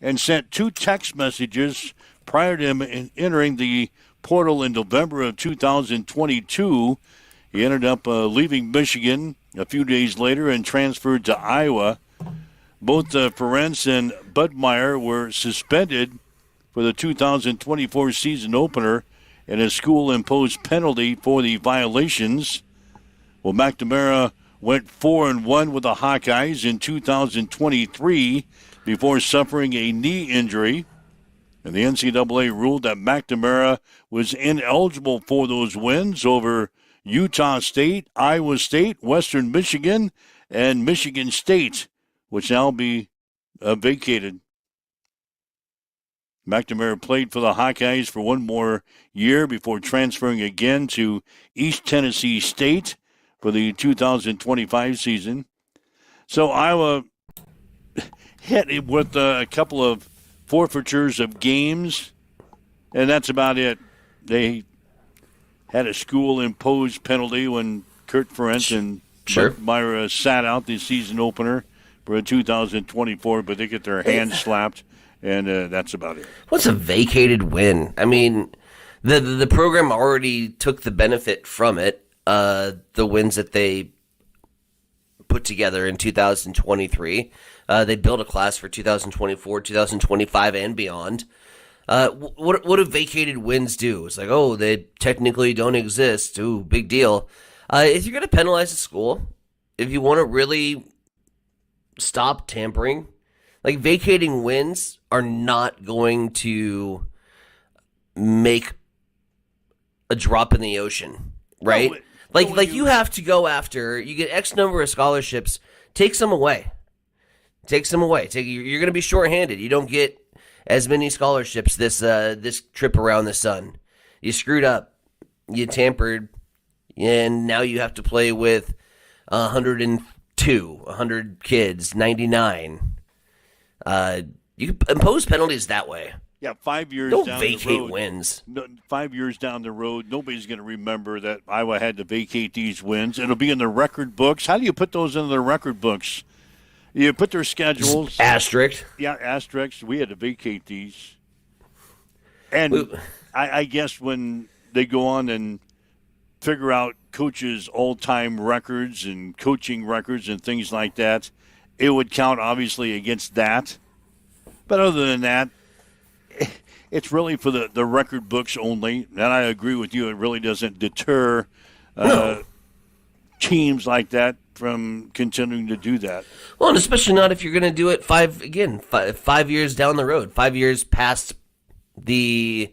and sent 2 text messages prior to him entering the portal in November of 2022. He ended up leaving Michigan a few days later and transferred to Iowa. Both Ferencz and Budmeyer were suspended for the 2024 season opener, and a school-imposed penalty for the violations. Well, McNamara went 4-1 with the Hawkeyes in 2023 before suffering a knee injury. And the NCAA ruled that McNamara was ineligible for those wins over Utah State, Iowa State, Western Michigan, and Michigan State, which now be vacated. McNamara played for the Hawkeyes for one more year before transferring again to East Tennessee State for the 2025 season. So Iowa hit it with a couple of forfeitures of games, and that's about it. They had a school-imposed penalty when Kurt Ferencz and Myra sat out the season opener for 2024, but they get their hands slapped, and that's about it. What's a vacated win? I mean, the program already took the benefit from it, the wins that they put together in 2023. They built a class for 2024, 2025, and beyond. What do vacated wins do? It's like, oh, they technically don't exist. Ooh, big deal. If you're going to penalize a school, if you want to really stop tampering, like vacating wins are not going to make a drop in the ocean, right? No, like you have to go after, you get X number of scholarships, take some away. Take some away. You're going to be shorthanded. You don't get as many scholarships this trip around the sun. You screwed up. You tampered. And now you have to play with 102, 100 kids, 99. You can impose penalties that way. Yeah, 5 years don't down the road. Don't vacate wins. 5 years down the road, nobody's going to remember that Iowa had to vacate these wins. It'll be in the record books. How do you put those in the record books? You put their schedules. Asterisk. Yeah, asterisks. We had to vacate these. And I guess when they go on and figure out coaches' all-time records and coaching records and things like that, it would count, obviously, against that. But other than that, it's really for the record books only. And I agree with you. It really doesn't deter teams like that from continuing to do that. Well, and especially not if you're going to do it 5 years down the road, 5 years past the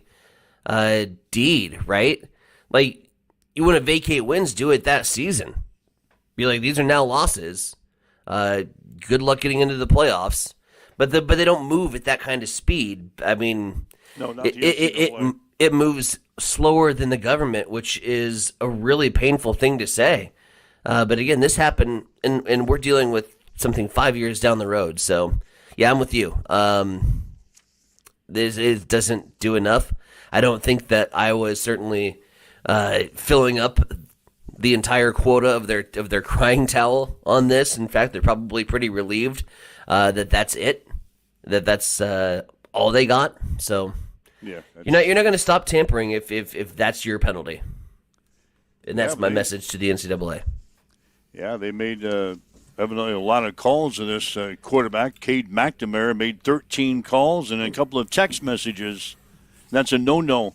deed, right? Like, you want to vacate wins, do it that season. Be like, these are now losses. Good luck getting into the playoffs. But they don't move at that kind of speed. I mean, no, not it moves slower than the government, which is a really painful thing to say. But again, this happened, and we're dealing with something 5 years down the road. So, yeah, I'm with you. It doesn't do enough. I don't think that Iowa is certainly filling up the entire quota of their crying towel on this. In fact, they're probably pretty relieved that that's it, that's all they got. So, yeah, you're not going to stop tampering if that's your penalty. And that's my message to the NCAA. Yeah, they made evidently a lot of calls in this quarterback. Cade McNamara made 13 calls and a couple of text messages. That's a no-no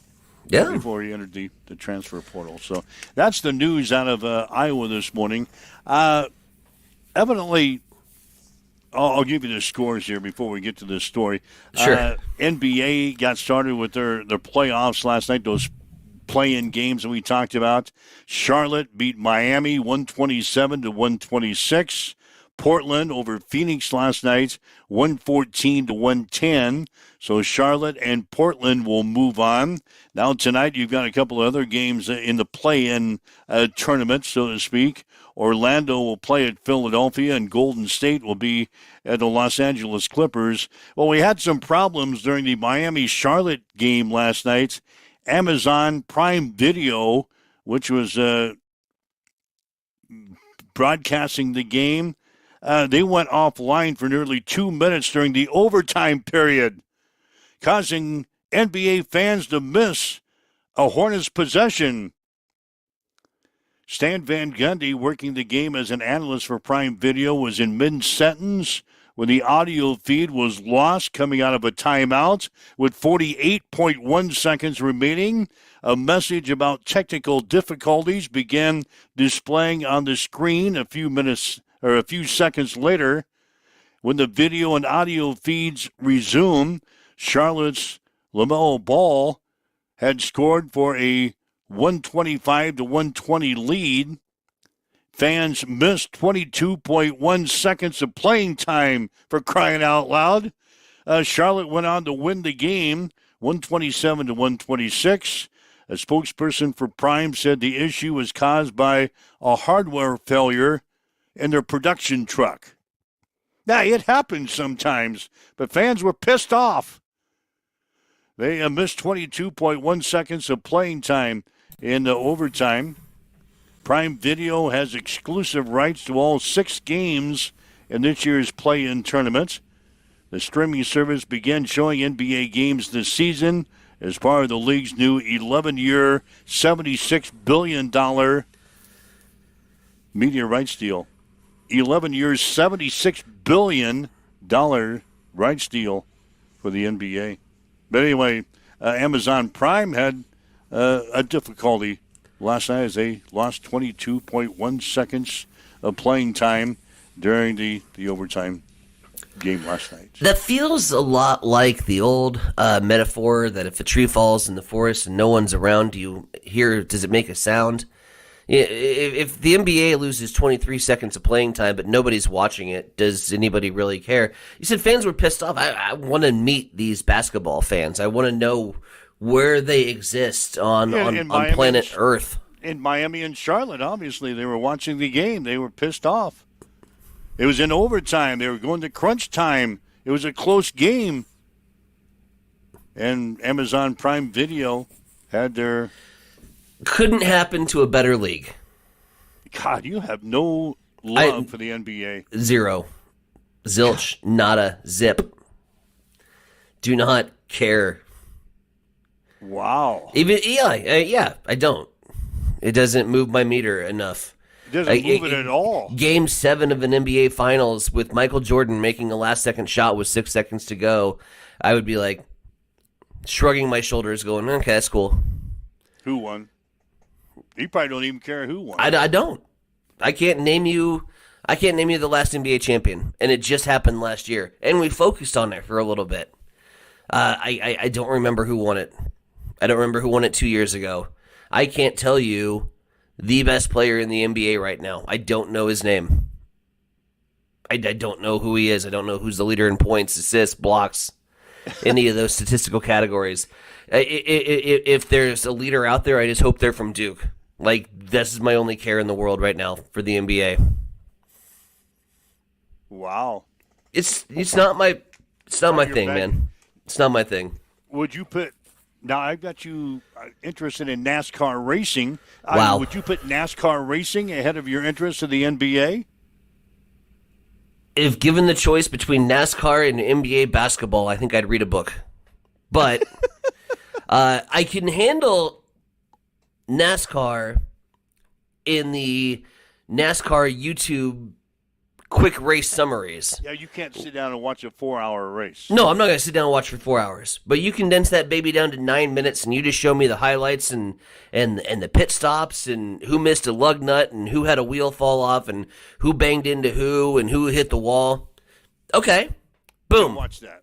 before he entered the transfer portal. So that's the news out of Iowa this morning. Evidently, I'll give you the scores here before we get to this story. Sure. NBA got started with their playoffs last night, those play-in games that we talked about. Charlotte beat Miami 127-126. Portland over Phoenix last night 114-110. So Charlotte and Portland will move on. Now tonight you've got a couple of other games in the play-in tournament, so to speak. Orlando will play at Philadelphia, and Golden State will be at the Los Angeles Clippers. Well, we had some problems during the Miami-Charlotte game last night. Amazon Prime Video, which was broadcasting the game, they went offline for nearly 2 minutes during the overtime period, causing NBA fans to miss a Hornets possession. Stan Van Gundy, working the game as an analyst for Prime Video, was in mid-sentence when the audio feed was lost coming out of a timeout. With 48.1 seconds remaining, a message about technical difficulties began displaying on the screen a few seconds later. When the video and audio feeds resumed, Charlotte's LaMelo Ball had scored for a 125 to 120 lead. Fans missed 22.1 seconds of playing time, for crying out loud. Charlotte went on to win the game 127 to 126. A spokesperson for Prime said the issue was caused by a hardware failure in their production truck. Now, it happens sometimes, but fans were pissed off. They missed 22.1 seconds of playing time in the overtime. Prime Video has exclusive rights to all 6 games in this year's play-in tournament. The streaming service began showing NBA games this season as part of the league's new 11-year, $76 billion media rights deal. 11 years, $76 billion rights deal for the NBA. But anyway, Amazon Prime had a difficulty last night as they lost 22.1 seconds of playing time during the overtime game last night. That feels a lot like the old metaphor that if a tree falls in the forest and no one's around, does it make a sound? If the NBA loses 23 seconds of playing time but nobody's watching it, does anybody really care? You said fans were pissed off. I want to meet these basketball fans. I want to know where they exist on planet Earth. In Miami and Charlotte, obviously, they were watching the game. They were pissed off. It was in overtime. They were going to crunch time. It was a close game. And Amazon Prime Video had their... Couldn't happen to a better league. God, you have no love for the NBA. Zero. Zilch. Nada. Zip. Do not care. Wow. Yeah, I don't. It doesn't move my meter enough. It doesn't move it at all. Game 7 of an NBA Finals with Michael Jordan making a last-second shot with 6 seconds to go, I would be like shrugging my shoulders going, okay, that's cool. Who won? You probably don't even care who won. I don't. I can't name you the last NBA champion, and it just happened last year, and we focused on it for a little bit. I don't remember who won it. I don't remember who won it 2 years ago. I can't tell you the best player in the NBA right now. I don't know his name. I don't know who he is. I don't know who's the leader in points, assists, blocks, any of those statistical categories. If there's a leader out there, I just hope they're from Duke. Like, this is my only care in the world right now for the NBA. Wow. It's not my thing, man. It's not my thing. Would you put... Now, I've got you interested in NASCAR racing. Wow. Would you put NASCAR racing ahead of your interest in the NBA? If given the choice between NASCAR and NBA basketball, I think I'd read a book. But I can handle NASCAR in the NASCAR YouTube quick race summaries. Yeah, you can't sit down and watch a 4-hour race. No, I'm not going to sit down and watch for 4 hours. But you condense that baby down to 9 minutes, and you just show me the highlights and the pit stops and who missed a lug nut and who had a wheel fall off and who banged into who and who hit the wall. Okay, boom. Watch that.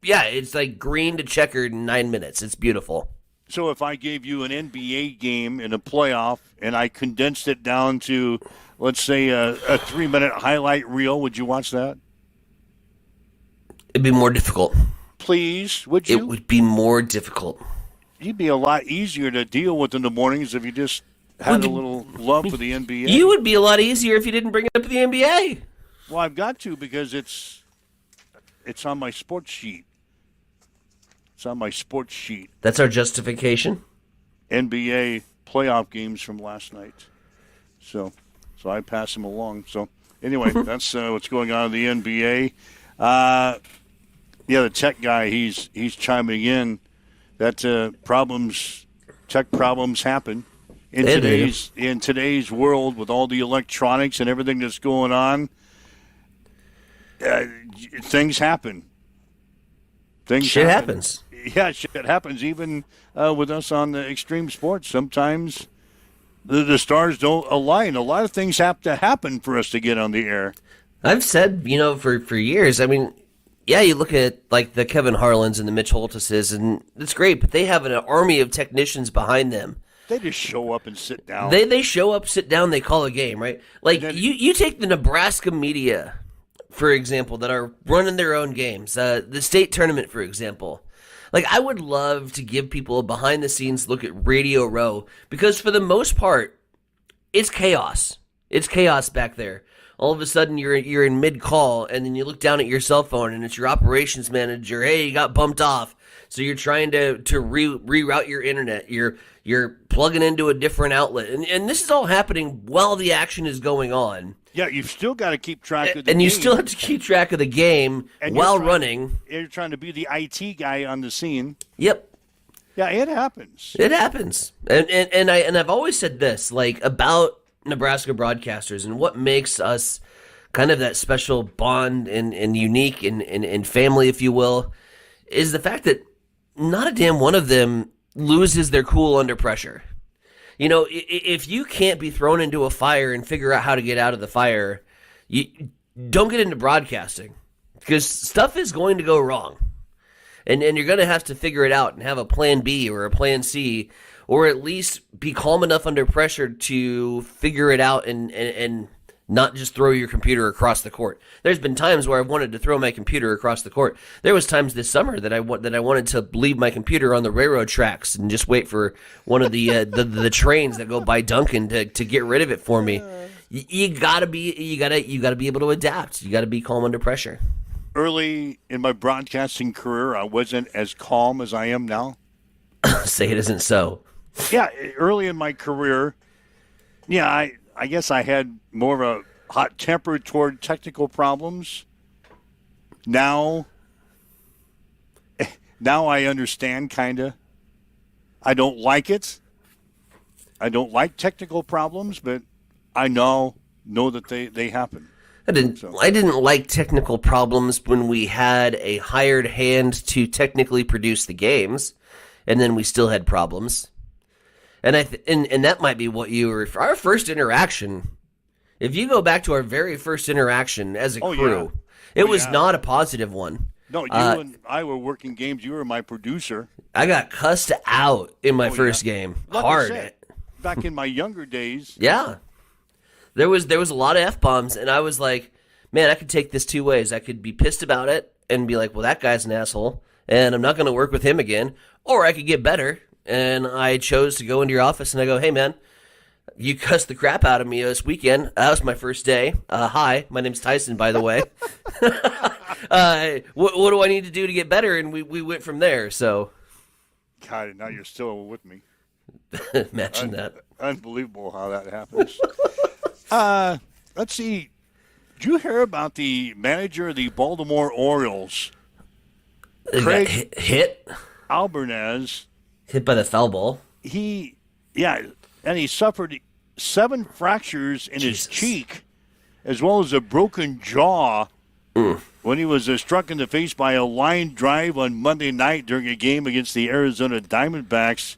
Yeah, it's like green to checkered in 9 minutes. It's beautiful. So if I gave you an NBA game in a playoff and I condensed it down to, let's say, a 3-minute highlight reel, would you watch that? It'd be more difficult. Please, would you? It would be more difficult. You'd be a lot easier to deal with in the mornings if you just had a little love for the NBA. You would be a lot easier if you didn't bring it up to the NBA. Well, I've got to because it's on my sports sheet. It's on my sports sheet. That's our justification? NBA playoff games from last night. So I pass them along. So Anyway, that's what's going on in the NBA. The tech guy, he's chiming in that tech problems happen in today's world with all the electronics and everything that's going on. Things happen. Shit happens. Yeah, shit happens even with us on the extreme sports. Sometimes the stars don't align. A lot of things have to happen for us to get on the air. I've said, for years, I mean, yeah, you look at like the Kevin Harlans and the Mitch Holtises, and it's great, but they have an army of technicians behind them. They just show up and sit down. They show up, sit down, they call a game, right? Like, you take the Nebraska media, for example, that are running their own games, the state tournament, for example. Like, I would love to give people a behind-the-scenes look at Radio Row, because for the most part, it's chaos. It's chaos back there. All of a sudden, you're in mid-call, and then you look down at your cell phone, and it's your operations manager. Hey, you got bumped off. So you're trying to reroute your internet. You're plugging into a different outlet. And this is all happening while the action is going on. Yeah, you've still got to keep track of the game. And you still have to keep track of the game while running. You're trying to be the IT guy on the scene. Yep. Yeah, it happens. It happens. And I've always said this, like, about Nebraska broadcasters and what makes us kind of that special bond and unique and family, if you will, is the fact that not a damn one of them loses their cool under pressure. If you can't be thrown into a fire and figure out how to get out of the fire, you don't get into broadcasting, because stuff is going to go wrong. And you're going to have to figure it out and have a plan B or a plan C, or at least be calm enough under pressure to figure it out and not just throw your computer across the court. There's been times where I've wanted to throw my computer across the court. There was times this summer that I wanted to leave my computer on the railroad tracks and just wait for one of the trains that go by Duncan to get rid of it for me. You gotta be able to adapt. You gotta be calm under pressure. Early in my broadcasting career, I wasn't as calm as I am now. Say it isn't so. Yeah, early in my career, I guess I had more of a hot temper toward technical problems. Now I understand, kind of. I don't like it. I don't like technical problems, but I know that they happen. I didn't like technical problems when we had a hired hand to technically produce the games, and then we still had problems. And and that might be what you were. Our first interaction, if you go back to our very first interaction as a crew, it was not a positive one. No, you and I were working games. You were my producer. I got cussed out in my first game. Like hard. Back in my younger days. Yeah. There was a lot of F-bombs, and I was like, man, I could take this two ways. I could be pissed about it and be like, well, that guy's an asshole, and I'm not going to work with him again. Or I could get better. And I chose to go into your office and I go, hey, man, you cussed the crap out of me this weekend. That was my first day. Hi, my name's Tyson, by the way. What do I need to do to get better? And we went from there. So, God, now you're still with me. Imagine that. Unbelievable how that happens. Let's see. Did you hear about the manager of the Baltimore Orioles? Craig hit? Albernez. Hit by the foul ball. And he suffered 7 fractures in his cheek, as well as a broken jaw when he was struck in the face by a line drive on Monday night during a game against the Arizona Diamondbacks.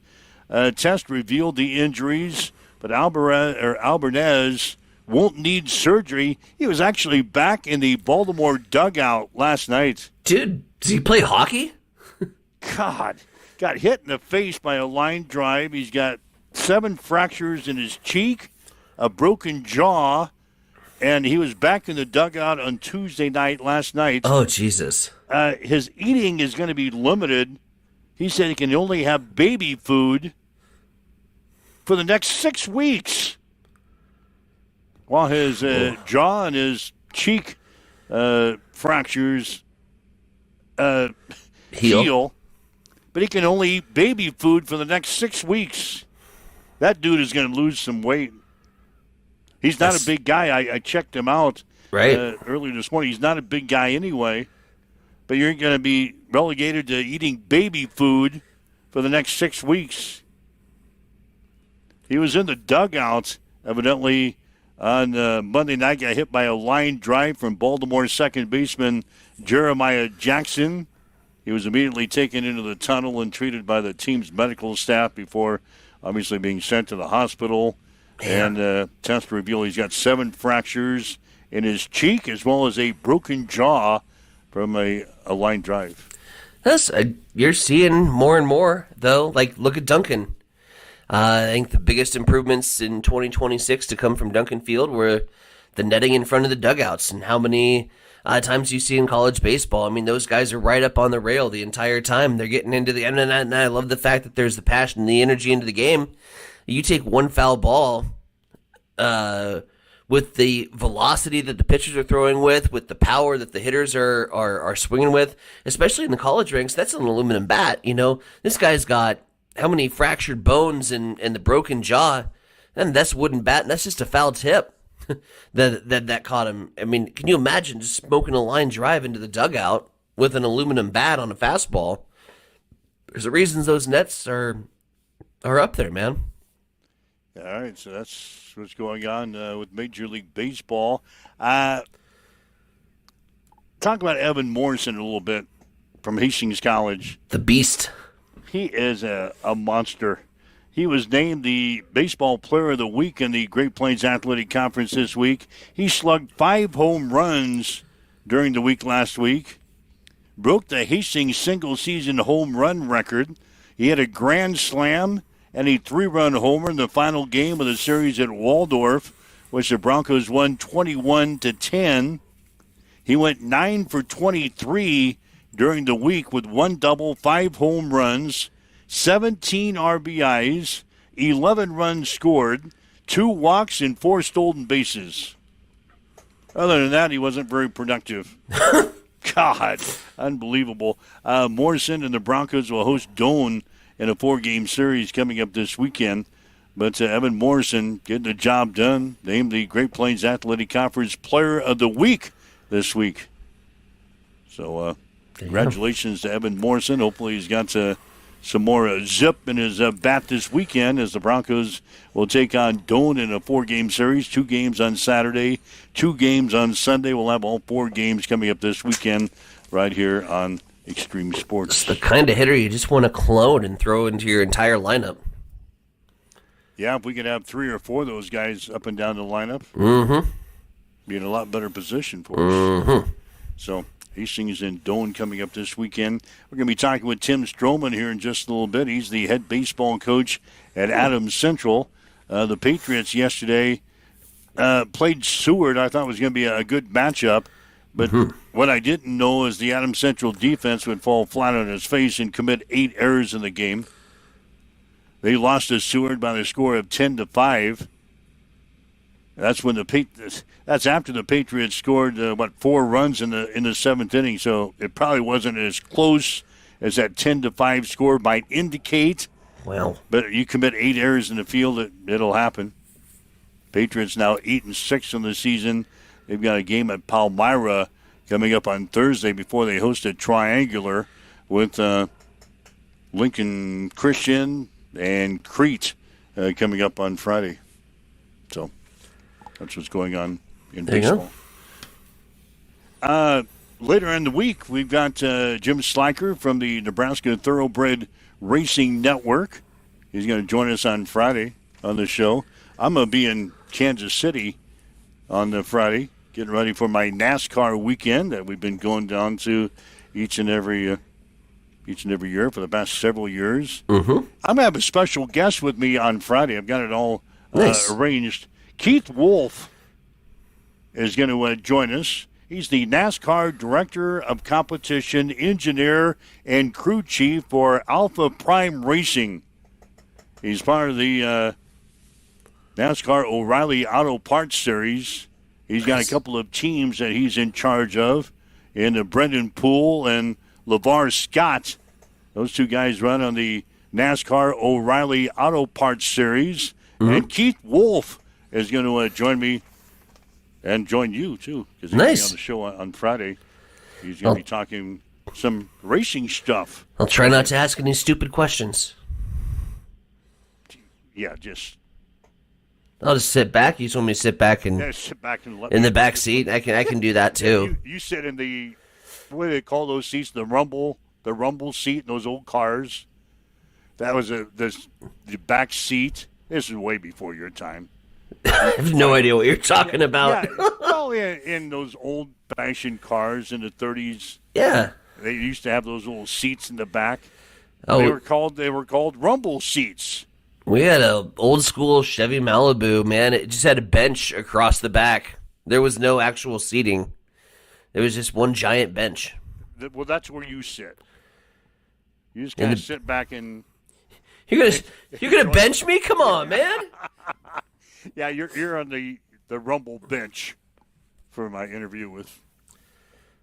A test revealed the injuries, but Albernez won't need surgery. He was actually back in the Baltimore dugout last night. Dude, does he play hockey? God. Got hit in the face by a line drive. He's got 7 fractures in his cheek, a broken jaw, and he was back in the dugout on Tuesday night last night. Oh, Jesus. His eating is going to be limited. He said he can only have baby food for the next 6 weeks, while his jaw and his cheek fractures heal. But he can only eat baby food for the next 6 weeks. That dude is going to lose some weight. He's not a big guy. I checked him out. Right. earlier this morning. He's not a big guy anyway, but you're going to be relegated to eating baby food for the next 6 weeks. He was in the dugout, evidently, on Monday night, got hit by a line drive from Baltimore second baseman Jeremiah Jackson. He was immediately taken into the tunnel and treated by the team's medical staff before obviously being sent to the hospital. And tests reveal he's got 7 fractures in his cheek as well as a broken jaw from a line drive. You're seeing more and more, though. Like, look at Duncan. I think the biggest improvements in 2026 to come from Duncan Field were the netting in front of the dugouts and how many times you see in college baseball. I mean, those guys are right up on the rail the entire time. They're getting into the end, and I love the fact that there's the passion and the energy into the game. You take one foul ball with the velocity that the pitchers are throwing with the power that the hitters are swinging with, especially in the college ranks, that's an aluminum bat. You know, this guy's got how many fractured bones and the broken jaw, and that's wooden bat, and that's just a foul tip that caught him. I mean, can you imagine just smoking a line drive into the dugout with an aluminum bat on a fastball? There's a reason those nets are up there, man. All right, so that's what's going on with Major League Baseball. Talk about Evan Morrison a little bit from Hastings College. The beast. He is a monster. He was named the Baseball Player of the Week in the Great Plains Athletic Conference this week. He slugged 5 home runs during the week last week. Broke the Hastings single-season home run record. He had a grand slam and a 3-run homer in the final game of the series at Waldorf, which the Broncos won 21-10. He went 9 for 23 during the week with 1 double, 5 home runs, 17 RBIs, 11 runs scored, 2 walks, and 4 stolen bases. Other than that, he wasn't very productive. God, unbelievable. Morrison and the Broncos will host Doane in a 4-game series coming up this weekend. But Evan Morrison getting the job done, named the Great Plains Athletic Conference Player of the Week this week. So, congratulations to Evan Morrison. Hopefully he's got some more zip in his bat this weekend as the Broncos will take on Doane in a 4-game series. 2 games on Saturday, 2 games on Sunday. We'll have all 4 games coming up this weekend right here on Extreme Sports. It's the kind of hitter you just want to clone and throw into your entire lineup. Yeah, if we could have 3 or 4 of those guys up and down the lineup, be in a lot better position for us. So Hastings and Doane coming up this weekend. We're going to be talking with Tim Stroman here in just a little bit. He's the head baseball coach at Adams Central. The Patriots yesterday played Seward. I thought it was going to be a good matchup. But what I didn't know is the Adams Central defense would fall flat on its face and commit 8 errors in the game. They lost to Seward by the score of 10-5. That's when that's after the Patriots scored 4 runs in the 7th inning. So it probably wasn't as close as that 10-5 score might indicate. Well, but you commit 8 errors in the field, it'll happen. Patriots now 8-6 in the season. They've got a game at Palmyra coming up on Thursday before they host a triangular with Lincoln Christian and Crete coming up on Friday. So that's what's going on in baseball. Later in the week, we've got Jim Sliker from the Nebraska Thoroughbred Racing Network. He's going to join us on Friday on the show. I'm going to be in Kansas City on the Friday, getting ready for my NASCAR weekend that we've been going down to each and every year for the past several years. I'm going to have a special guest with me on Friday. I've got it all arranged. Keith Wolf is going to join us. He's the NASCAR Director of Competition, Engineer, and Crew Chief for Alpha Prime Racing. He's part of the NASCAR O'Reilly Auto Parts Series. He's got a couple of teams that he's in charge of in Brendan Poole and LeVar Scott. Those 2 guys run on the NASCAR O'Reilly Auto Parts Series. And Keith Wolf is going to join me And join you, too, because he's Nice. going to be on the show on Friday. He's going to be talking some racing stuff. I'll try not to ask any stupid questions. Yeah, just... I'll just sit back. You just want me to sit back and sit back and let in me the back seat? I can do that too. You sit in the, what do they call those seats? The rumble seat in those old cars. That was the back seat. This is way before your time. I have no idea what you're talking about. Yeah, well, in those old-fashioned cars in the 30s. Yeah. They used to have those little seats in the back. Oh, They were called rumble seats. We had a old school Chevy Malibu, man. It just had a bench across the back. There was no actual seating. There was just one giant bench. Well, that's where you sit. You just kind of sit back and... You're gonna bench me? Come on, man. Yeah, you're on the rumble bench for my interview with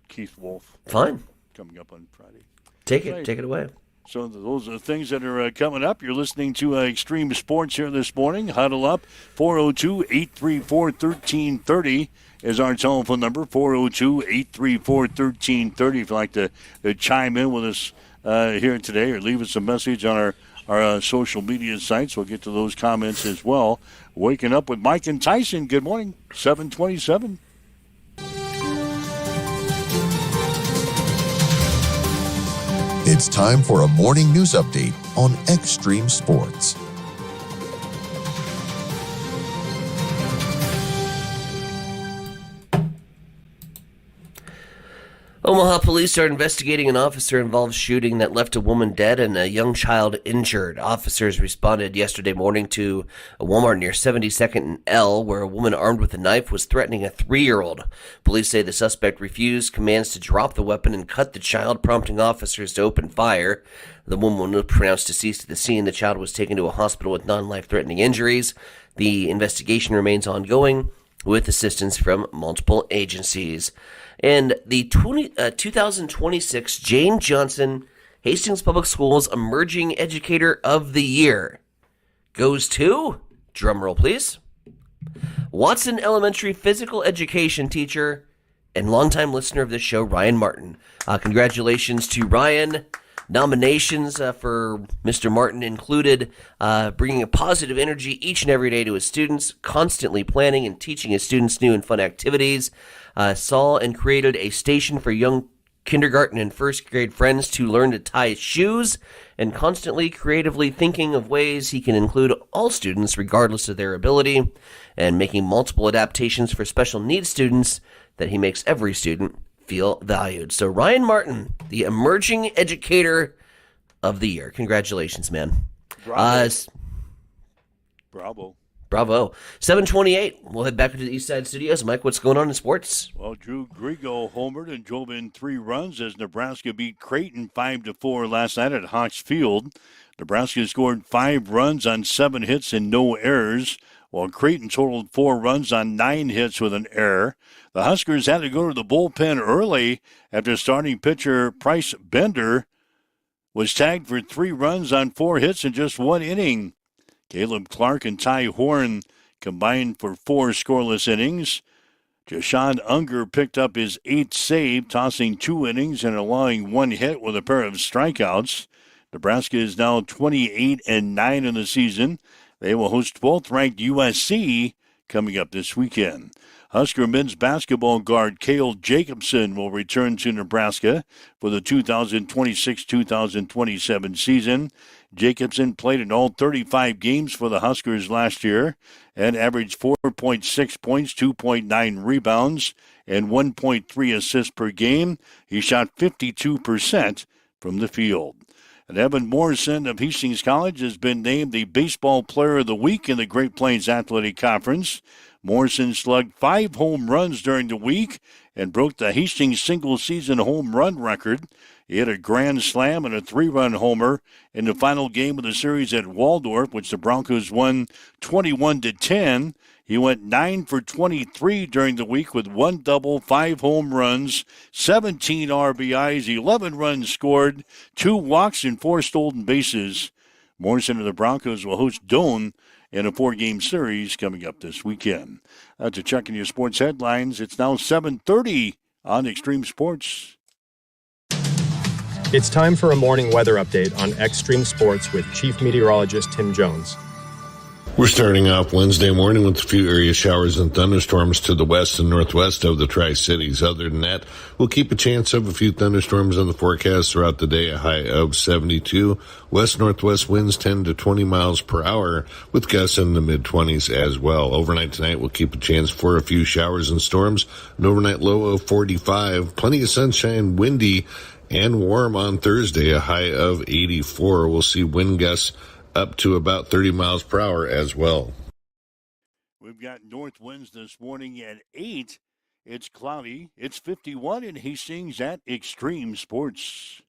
Keith Wolf. Fine. Coming up on Friday. Take it away. So those are the things that are coming up. You're listening to Extreme Sports here this morning. Huddle up. 402-834-1330 is our telephone number. 402-834-1330 if you'd like to chime in with us here today or leave us a message on our social media sites. We'll get to those comments as well. Waking up with Mike and Tyson. Good morning. 727. It's time for a morning news update on Extreme Sports. Omaha police are investigating an officer-involved shooting that left a woman dead and a young child injured. Officers responded yesterday morning to a Walmart near 72nd and L, where a woman armed with a knife was threatening a 3-year-old. Police say the suspect refused commands to drop the weapon and cut the child, prompting officers to open fire. The woman was pronounced deceased at the scene. The child was taken to a hospital with non-life-threatening injuries. The investigation remains ongoing with assistance from multiple agencies. And the 2026 James Johnson Hastings Public Schools Emerging Educator of the Year goes to, drumroll please, Watson Elementary physical education teacher and longtime listener of this show, Ryan Martin. Congratulations to Ryan. Nominations for Mr. Martin included bringing a positive energy each and every day to his students, constantly planning and teaching his students new and fun activities, saw and created a station for young kindergarten and first grade friends to learn to tie shoes, and constantly creatively thinking of ways he can include all students regardless of their ability, and making multiple adaptations for special needs students that he makes every student feel valued. So Ryan Martin, the Emerging Educator of the Year. Congratulations, man. Bravo. Bravo. 7:28. We'll head back to the East Side Studios. Mike, what's going on in sports? Well, Drew Grigo homered and drove in 3 runs as Nebraska beat Creighton 5-4 last night at Hawks Field. Nebraska scored 5 runs on 7 hits and no errors, while Creighton totaled 4 runs on 9 hits with an error. The Huskers had to go to the bullpen early after starting pitcher Bryce Bender was tagged for 3 runs on 4 hits in just 1 inning. Caleb Clark and Ty Horn combined for 4 scoreless innings. Jashawn Unger picked up his 8th save, tossing 2 innings and allowing 1 hit with a pair of strikeouts. Nebraska is now 28-9 in the season. They will host 12th-ranked USC coming up this weekend. Husker men's basketball guard Cale Jacobson will return to Nebraska for the 2026-2027 season. Jacobson played in all 35 games for the Huskers last year and averaged 4.6 points, 2.9 rebounds, and 1.3 assists per game. He shot 52% from the field. And Evan Morrison of Hastings College has been named the Baseball Player of the Week in the Great Plains Athletic Conference. Morrison slugged 5 home runs during the week and broke the Hastings single-season home run record. He hit a grand slam and a 3-run homer in the final game of the series at Waldorf, which the Broncos won 21-10. He went 9 for 23 during the week with 1 double, 5 home runs, 17 RBIs, 11 runs scored, 2 walks, and 4 stolen bases. Morrison and the Broncos will host Doane in a 4-game series coming up this weekend. To check in your sports headlines, it's now 7:30 on Extreme Sports. It's time for a morning weather update on Extreme Sports with Chief Meteorologist Tim Jones. We're starting off Wednesday morning with a few area showers and thunderstorms to the west and northwest of the Tri-Cities. Other than that, we'll keep a chance of a few thunderstorms on the forecast throughout the day, a high of 72. West-northwest winds 10 to 20 miles per hour with gusts in the mid-20s as well. Overnight tonight, we'll keep a chance for a few showers and storms, an overnight low of 45. Plenty of sunshine, windy, and warm on Thursday, a high of 84. We'll see wind gusts up to about 30 miles per hour as well. We've got north winds this morning at 8. It's cloudy. It's 51 in Hastings at Extreme Sports.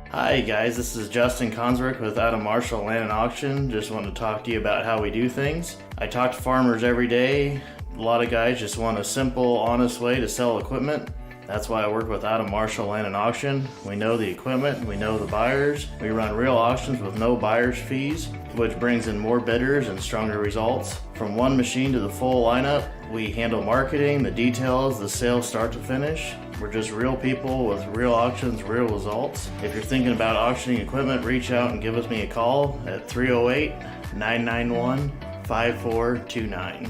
Hi guys, this is Justin Consrick with Adam Marshall Land and Auction. Just want to talk to you about how we do things. I talk to farmers every day. A lot of guys just want a simple, honest way to sell equipment. That's why I work with Adam Marshall Land and Auction. We know the equipment, we know the buyers. We run real auctions with no buyer's fees, which brings in more bidders and stronger results. From one machine to the full lineup, we handle marketing, the details, the sales start to finish. We're just real people with real auctions, real results. If you're thinking about auctioning equipment, reach out and give me a call at 308-991-5429.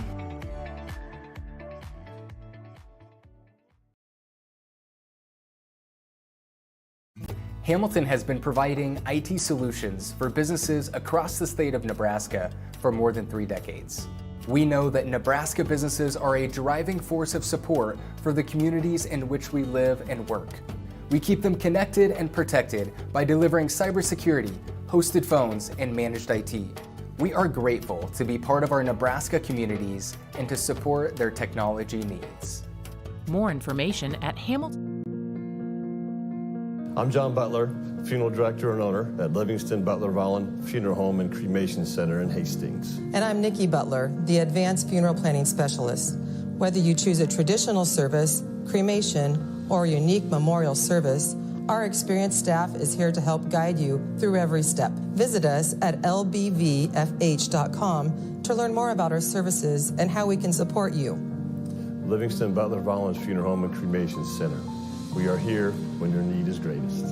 Hamilton has been providing IT solutions for businesses across the state of Nebraska for more than 3 decades. We know that Nebraska businesses are a driving force of support for the communities in which we live and work. We keep them connected and protected by delivering cybersecurity, hosted phones, and managed IT. We are grateful to be part of our Nebraska communities and to support their technology needs. More information at Hamilton. I'm John Butler, Funeral Director and owner at Livingston Butler Volland Funeral Home and Cremation Center in Hastings. And I'm Nikki Butler, the Advanced Funeral Planning Specialist. Whether you choose a traditional service, cremation, or a unique memorial service, our experienced staff is here to help guide you through every step. Visit us at lbvfh.com to learn more about our services and how we can support you. Livingston Butler Volland Funeral Home and Cremation Center. We are here when your need is greatest.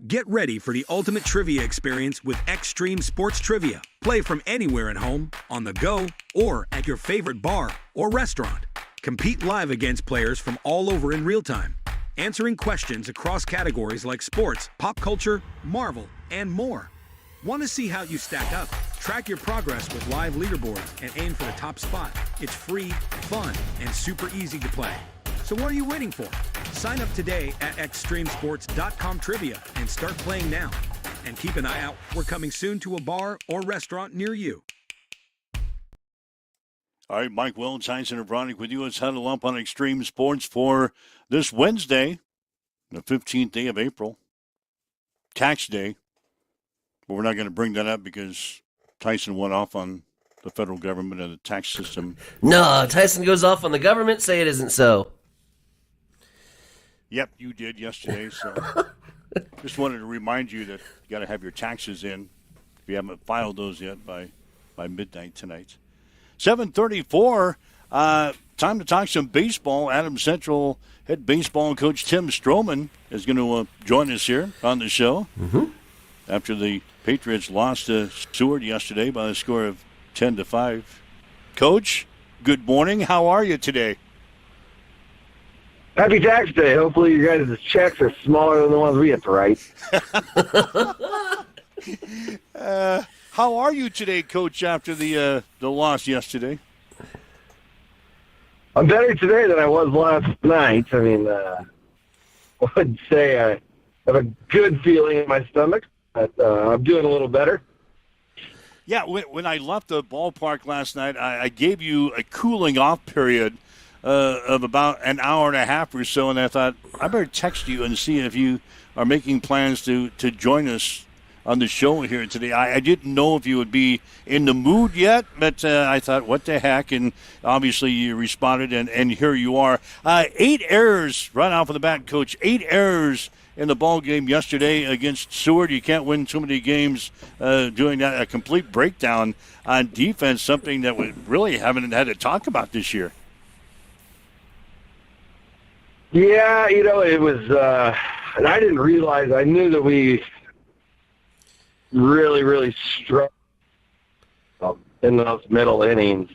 Get ready for the ultimate trivia experience with Extreme Sports Trivia. Play from anywhere at home, on the go, or at your favorite bar or restaurant. Compete live against players from all over in real time, answering questions across categories like sports, pop culture, Marvel, and more. Want to see how you stack up? Track your progress with live leaderboards and aim for the top spot. It's free, fun, and super easy to play. So what are you waiting for? Sign up today at extremesports.com trivia and start playing now. And keep an eye out. We're coming soon to a bar or restaurant near you. All right, Mike Wells, Tyson and Bronick with you. Let's huddle up on Extreme Sports for this Wednesday, the 15th day of April, tax day. But we're not going to bring that up because Tyson went off on the federal government and the tax system. No, Tyson goes off on the government. Say it isn't so. Yep, you did yesterday. So just wanted to remind you that you got to have your taxes in if you haven't filed those yet by midnight tonight. 7:34. Time to talk some baseball. Adams Central head baseball coach Tim Stroman is going to join us here on the show. After the Patriots lost to Seward yesterday by a score of 10-5. Coach, good morning. How are you today? Happy tax day. Hopefully you guys' checks are smaller than the ones we have to write. How are you today, Coach, after the loss yesterday? I'm better today than I was last night. I mean, I would say I have a good feeling in my stomach. But, I'm doing a little better. Yeah, when I left the ballpark last night, I gave you a cooling off period of about an hour and a half or so, and I thought I better text you and see if you are making plans to join us on the show here today. I didn't know if you would be in the mood yet, but I thought, what the heck? And obviously you responded, and here you are. 8 errors right off of the bat, Coach. 8 errors in the ball game yesterday against Seward. You can't win too many games doing that. A complete breakdown on defense, something that we really haven't had to talk about this year. Yeah, it was, and I didn't realize, I knew that we really, really struggled in those middle innings.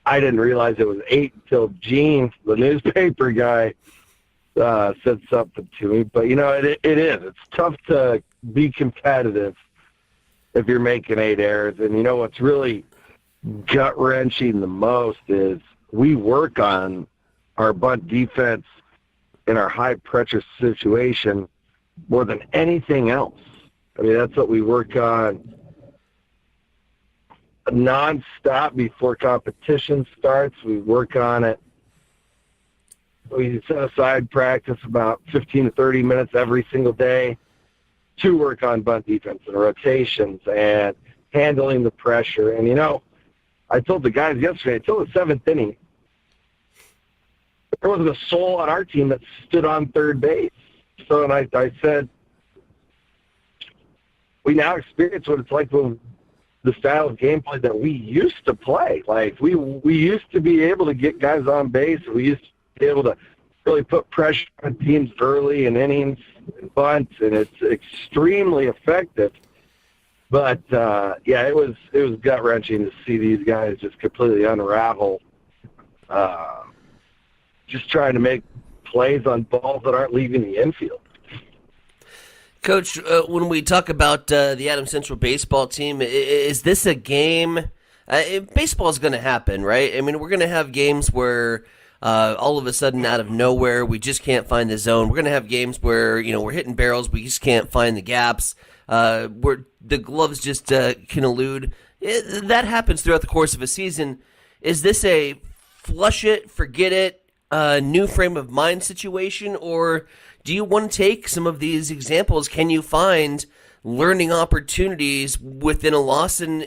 I didn't realize it was 8 until Gene, the newspaper guy, said something to me. But, it is. It's tough to be competitive if you're making 8 errors. And, what's really gut-wrenching the most is we work on our bunt defense in our high-pressure situation more than anything else. I mean, that's what we work on nonstop before competition starts. We work on it. We set aside practice about 15 to 30 minutes every single day to work on bunt defense and rotations and handling the pressure. And, I told the guys yesterday, until the 7th inning, there wasn't a soul on our team that stood on third base. So, and I said, we now experience what it's like when the style of gameplay that we used to play. Like, we used to be able to get guys on base. We used to be able to really put pressure on teams early in innings and bunts, and it's extremely effective. But, it was gut-wrenching to see these guys just completely unravel, just trying to make plays on balls that aren't leaving the infield. Coach, when we talk about the Adams Central baseball team, is this a game? Baseball is going to happen, right? I mean, we're going to have games where all of a sudden, out of nowhere, we just can't find the zone. We're going to have games where, we're hitting barrels, we just can't find the gaps, where the gloves just can elude. That happens throughout the course of a season. Is this a flush it, forget it, new frame of mind situation, or do you want to take some of these examples? Can you find learning opportunities within a loss and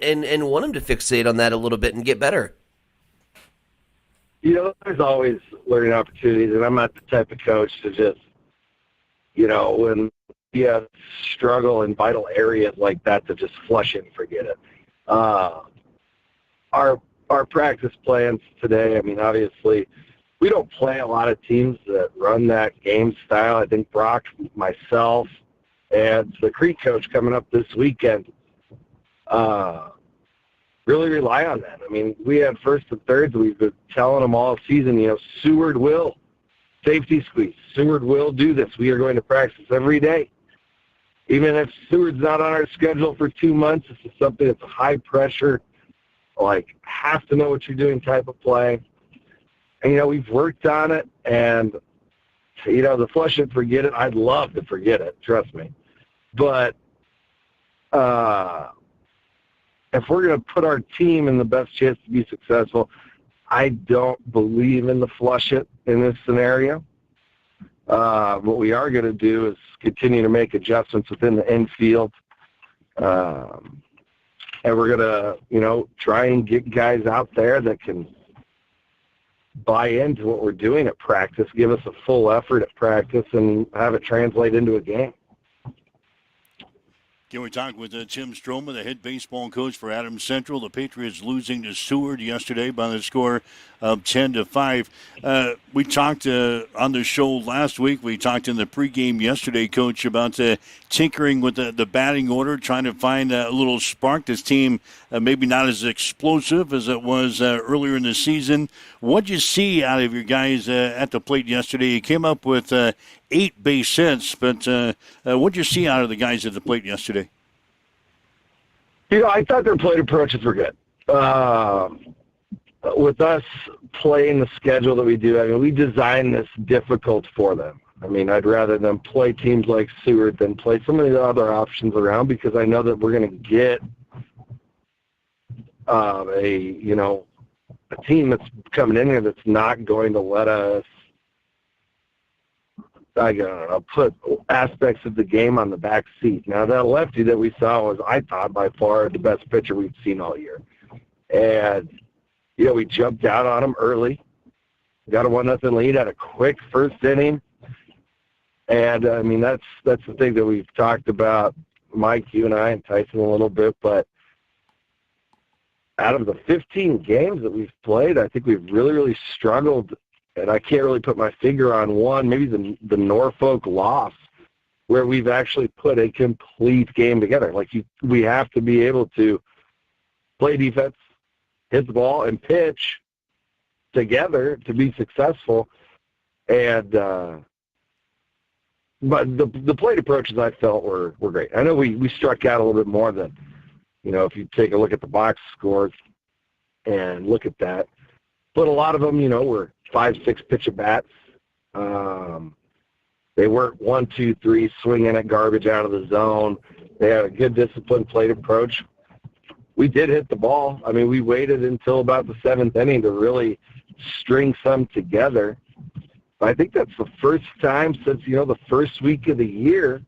want them to fixate on that a little bit and get better? There's always learning opportunities, and I'm not the type of coach to just, when you struggle in vital areas like that, to just flush it and forget it. Our practice plans today, I mean, obviously, we don't play a lot of teams that run that game style. I think Brock, myself, and the Creek coach coming up this weekend really rely on that. I mean, we had first and thirds. We've been telling them all season, Seward will safety squeeze. Seward will do this. We are going to practice every day. Even if Seward's not on our schedule for 2 months, this is something that's a high pressure, like, have to know what you're doing type of play. And, we've worked on it, and, the flush and forget it, I'd love to forget it, trust me. But if we're going to put our team in the best chance to be successful, I don't believe in the flush it in this scenario. What we are going to do is continue to make adjustments within the infield. And we're going to, try and get guys out there that can buy into what we're doing at practice, give us a full effort at practice, and have it translate into a game. Can we talk with Tim Stroma, the head baseball coach for Adams Central? The Patriots losing to Seward yesterday by the score of 10-5. We talked on the show last week. We talked in the pregame yesterday, Coach, about tinkering with the batting order, trying to find a little spark. This team maybe not as explosive as it was earlier in the season. What'd you see out of your guys at the plate yesterday? You came up with 8 base hits, but what'd you see out of the guys at the plate yesterday? I thought their plate approaches were good. With us playing the schedule that we do, I mean, we designed this difficult for them. I mean, I'd rather them play teams like Seward than play some of the other options around, because I know that we're going to get a team that's coming in here that's not going to let us put aspects of the game on the back seat. Now, that lefty that we saw was, I thought, by far the best pitcher we've seen all year. And, we jumped out on him early, got a 1-0 lead, had a quick first inning. And, that's the thing that we've talked about, Mike, you and I, and Tyson a little bit. But out of the 15 games that we've played, I think we've really, really struggled. And I can't really put my finger on one, maybe the Norfolk loss, where we've actually put a complete game together. We have to be able to play defense, hit the ball, and pitch together to be successful. And but the plate approaches I felt were great. I know we struck out a little bit more than, if you take a look at the box scores and look at that. But a lot of them, were 5-6 pitch at bats. They weren't 1, 2, 3 swinging at garbage out of the zone. They had a good disciplined plate approach. We did hit the ball. We waited until about the 7th inning to really string some together. But I think that's the first time since, the first week of the year,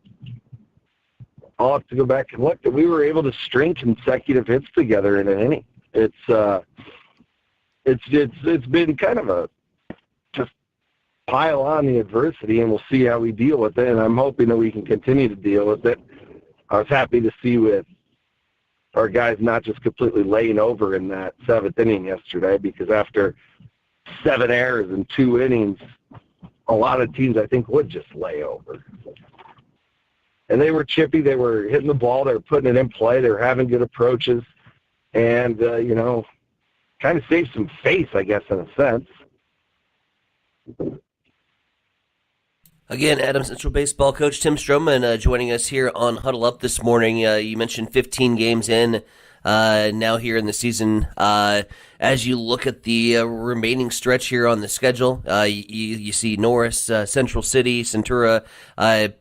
I'll have to go back and look, that we were able to string consecutive hits together in an inning. It's been kind of a just pile on the adversity, and we'll see how we deal with it. And I'm hoping that we can continue to deal with it. I was happy to see with our guys not just completely laying over in that 7th inning yesterday, because after 7 errors in 2 innings, a lot of teams I think would just lay over. And they were chippy. They were hitting the ball. They were putting it in play. They were having good approaches. And, kind of saved some face, I guess, in a sense. Again, Adams Central Baseball coach Tim Stroman joining us here on Huddle Up this morning. You mentioned 15 games in now here in the season. As you look at the remaining stretch here on the schedule, you see Norris, Central City, Centura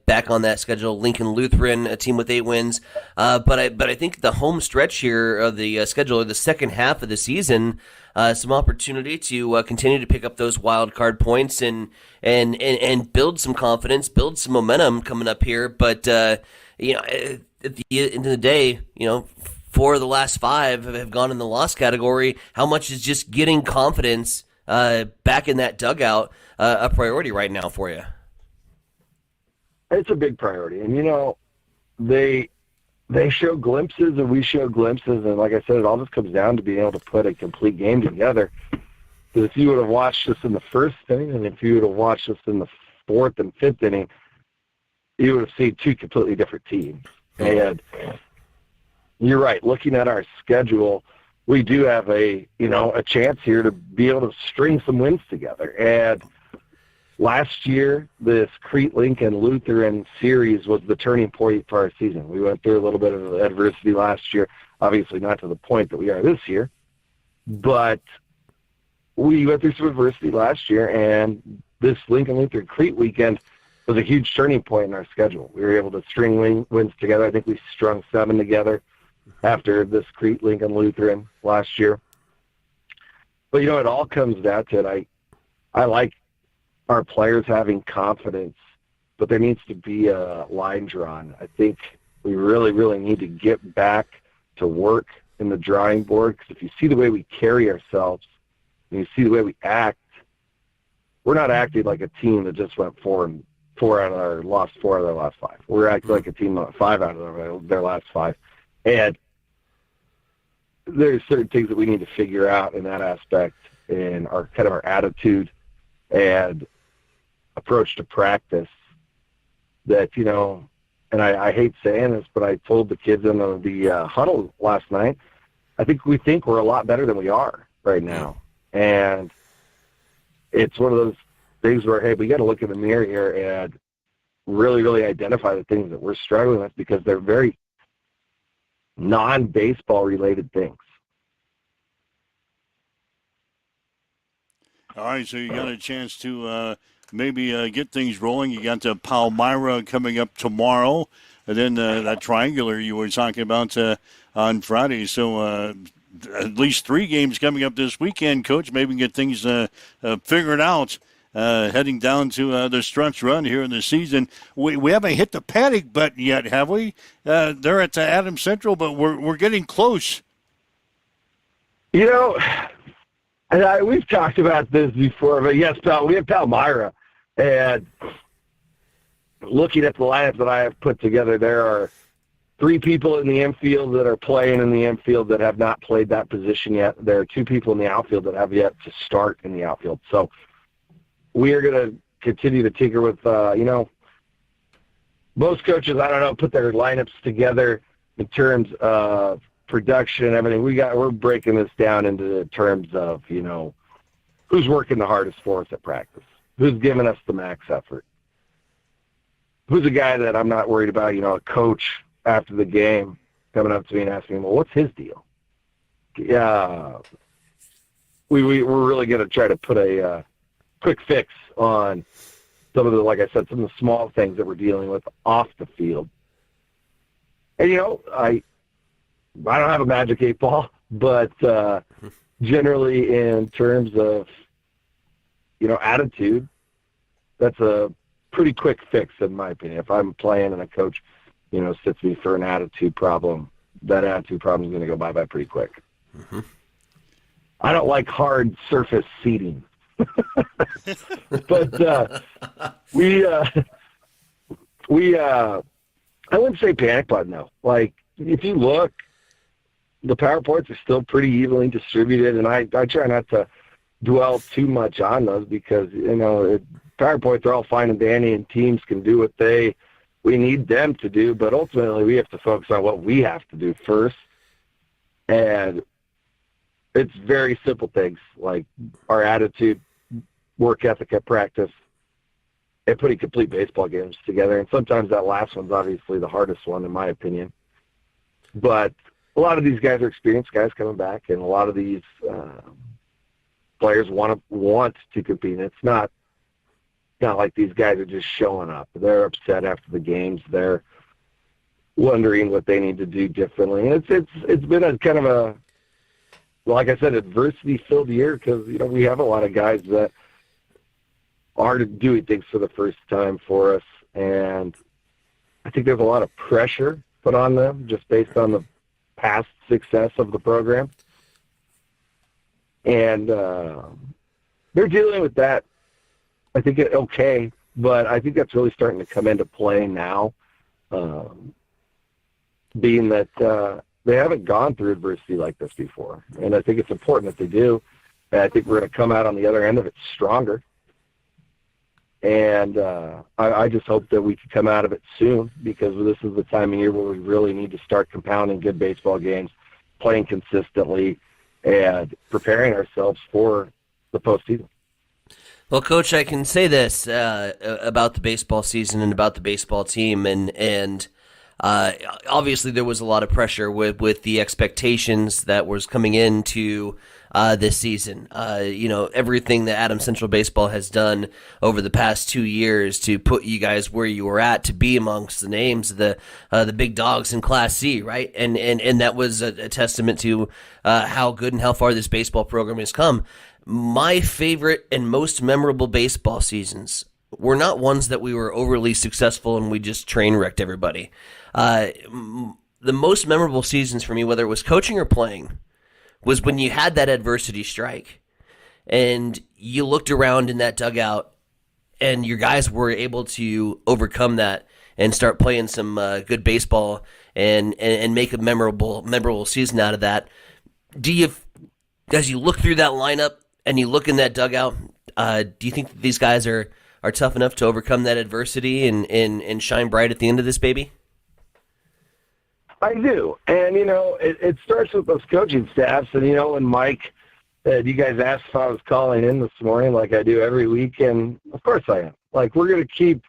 back on that schedule, Lincoln Lutheran, a team with 8 wins. But I think the home stretch here of the schedule, or the second half of the season, some opportunity to continue to pick up those wild card points and build some confidence, build some momentum coming up here. But at the end of the day, 4 of the last 5 have gone in the loss category. How much is just getting confidence back in that dugout a priority right now for you? It's a big priority. And, they show glimpses and we show glimpses. And like I said, it all just comes down to being able to put a complete game together. Because if you would have watched us in the first inning, and if you would have watched us in the 4th and 5th inning, you would have seen 2 completely different teams. And you're right. Looking at our schedule, we do have a chance here to be able to string some wins together. And last year, this Crete-Lincoln Lutheran series was the turning point for our season. We went through a little bit of adversity last year, obviously not to the point that we are this year, but we went through some adversity last year, and this Lincoln Lutheran Crete weekend was a huge turning point in our schedule. We were able to string wins together. I think we strung 7 together after this Crete-Lincoln Lutheran last year. But, it all comes down to it. I like our players having confidence, but there needs to be a line drawn. I think we really, really need to get back to work in the drawing board, because if you see the way we carry ourselves and you see the way we act, we're not acting like a team that just went 4 out of their lost 4 out of their last 5. We're acting like a team that went 5 out of their last 5. And there's certain things that we need to figure out in that aspect, in our kind of our attitude and approach to practice, that, and I hate saying this, but I told the kids in the huddle last night, I think we think we're a lot better than we are right now. And it's one of those things where, hey, we got to look in the mirror here and really, really identify the things that we're struggling with, because they're very non-baseball related things. All right, so you got a chance to maybe get things rolling. You got the Palmyra coming up tomorrow, and then that triangular you were talking about on Friday. So at least 3 games coming up this weekend, Coach. Maybe we can get things figured out heading down to the stretch run here in the season. We haven't hit the panic button yet, have we? They're at Adams Central, but we're getting close. You know, and we've talked about this before, but yes, pal, we have Palmyra, and looking at the lineup that I have put together, there are 3 people in the infield that are playing in the infield that have not played that position yet. There are 2 people in the outfield that have yet to start in the outfield. So we are going to continue to tinker with, most coaches, I don't know, put their lineups together in terms of production and everything. We're breaking this down into terms of, who's working the hardest for us at practice, who's giving us the max effort, who's a guy that I'm not worried about, a coach after the game coming up to me and asking me, well, what's his deal? Yeah, we're really going to try to put a quick fix on some of the, like I said, some of the small things that we're dealing with off the field. And, I don't have a magic 8 ball, but generally in terms of, attitude, that's a pretty quick fix in my opinion. If I'm playing and a coach sits me for an attitude problem, that attitude problem is going to go bye-bye pretty quick. Mm-hmm. I don't like hard surface seating. But I wouldn't say panic button, though. Like, if you look, the PowerPoints are still pretty evenly distributed, and I try not to dwell too much on those because, PowerPoints are all fine and dandy, and teams can do what we need them to do, but ultimately we have to focus on what we have to do first. And it's very simple things like our attitude, work ethic at practice, and putting complete baseball games together. And sometimes that last one's obviously the hardest one, in my opinion. But a lot of these guys are experienced guys coming back, and a lot of these players want to compete. And it's not like these guys are just showing up. They're upset after the games. They're wondering what they need to do differently. And it's been a kind of a, like I said, adversity-filled year because, we have a lot of guys that are doing things for the first time for us. And I think there's a lot of pressure put on them just based on the past success of the program. And they're dealing with that, I think, okay, but I think that's really starting to come into play now, being that they haven't gone through adversity like this before. And I think it's important that they do. And I think we're going to come out on the other end of it stronger. And I just hope that we can come out of it soon because this is the time of year where we really need to start compounding good baseball games, playing consistently, and preparing ourselves for the postseason. Well, Coach, I can say this about the baseball season and about the baseball team, and obviously there was a lot of pressure with the expectations that was coming into this season. Everything that Adams Central Baseball has done over the past 2 years to put you guys where you were at, to be amongst the names of the big dogs in Class C, right? And that was a testament to how good and how far this baseball program has come. My favorite and most memorable baseball seasons were not ones that we were overly successful and we just train wrecked everybody. The most memorable seasons for me, whether it was coaching or playing, was when you had that adversity strike and you looked around in that dugout and your guys were able to overcome that and start playing some good baseball and make a memorable season out of that. As you look through that lineup and you look in that dugout, do you think that these guys are tough enough to overcome that adversity and shine bright at the end of this baby? I do. And, it starts with those coaching staffs. And, when Mike, you guys asked if I was calling in this morning like I do every week, and of course I am. Like, we're going to keep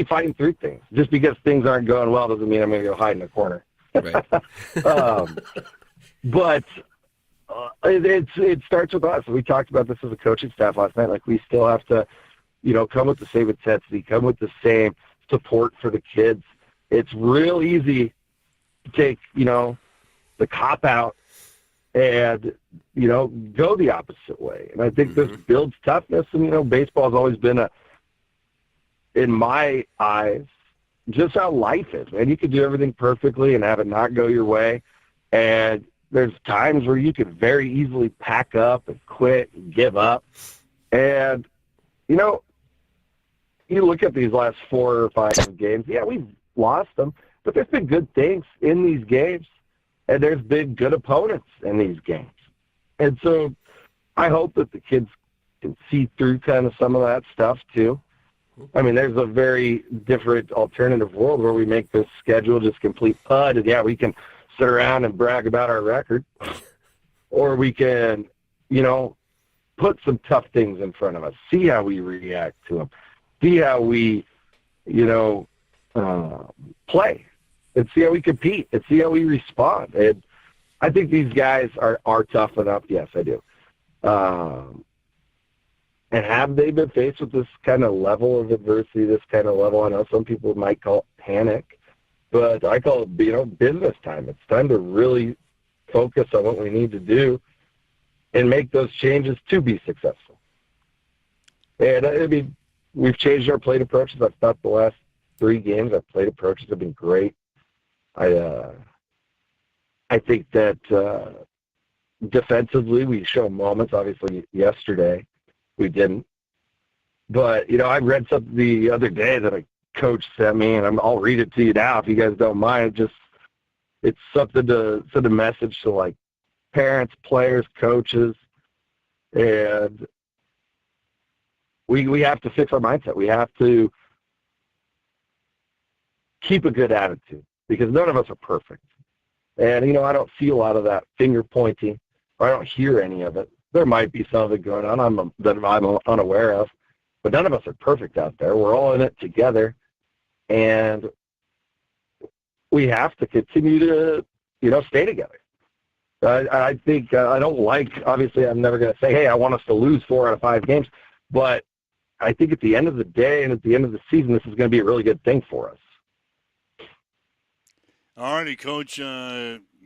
fighting through things. Just because things aren't going well doesn't mean I'm going to go hide in a corner. Right. But it starts with us. We talked about this as a coaching staff last night. Like, we still have to, come with the same intensity, come with the same support for the kids. It's real easy to take, the cop out and go the opposite way. And I think this builds toughness. And, baseball's always been in my eyes, just how life is, man. You could do everything perfectly and have it not go your way. And there's times where you could very easily pack up and quit and give up. And, you look at these last 4 or 5 games, yeah, we've lost them, but there's been good things in these games, and there's been good opponents in these games. And so I hope that the kids can see through kind of some of that stuff too. I mean, there's a very different alternative world where we make this schedule just complete PUD, and yeah, we can sit around and brag about our record, or we can, put some tough things in front of us, see how we react to them, see how we, play, and see how we compete, and see how we respond. And I think these guys are tough enough. Yes, I do. And have they been faced with this kind of level of adversity, this kind of level? I know some people might call it panic, but I call it, business time. It's time to really focus on what we need to do and make those changes to be successful. And, we've changed our plate approaches. I thought the last 3 games, our plate approaches have been great. I think that defensively we show moments. Obviously, yesterday we didn't. But, I read something the other day that a coach sent me, and I'll read it to you now if you guys don't mind. It's something to send a message to, like, parents, players, coaches, and we have to fix our mindset. We have to keep a good attitude because none of us are perfect. And, I don't see a lot of that finger pointing, or I don't hear any of it. There might be some of it going on that I'm unaware of, but none of us are perfect out there. We're all in it together, and we have to continue to, stay together. I think I don't like, obviously, I'm never going to say, hey, I want us to lose 4 out of 5 games, but I think at the end of the day and at the end of the season, this is going to be a really good thing for us. All righty, Coach.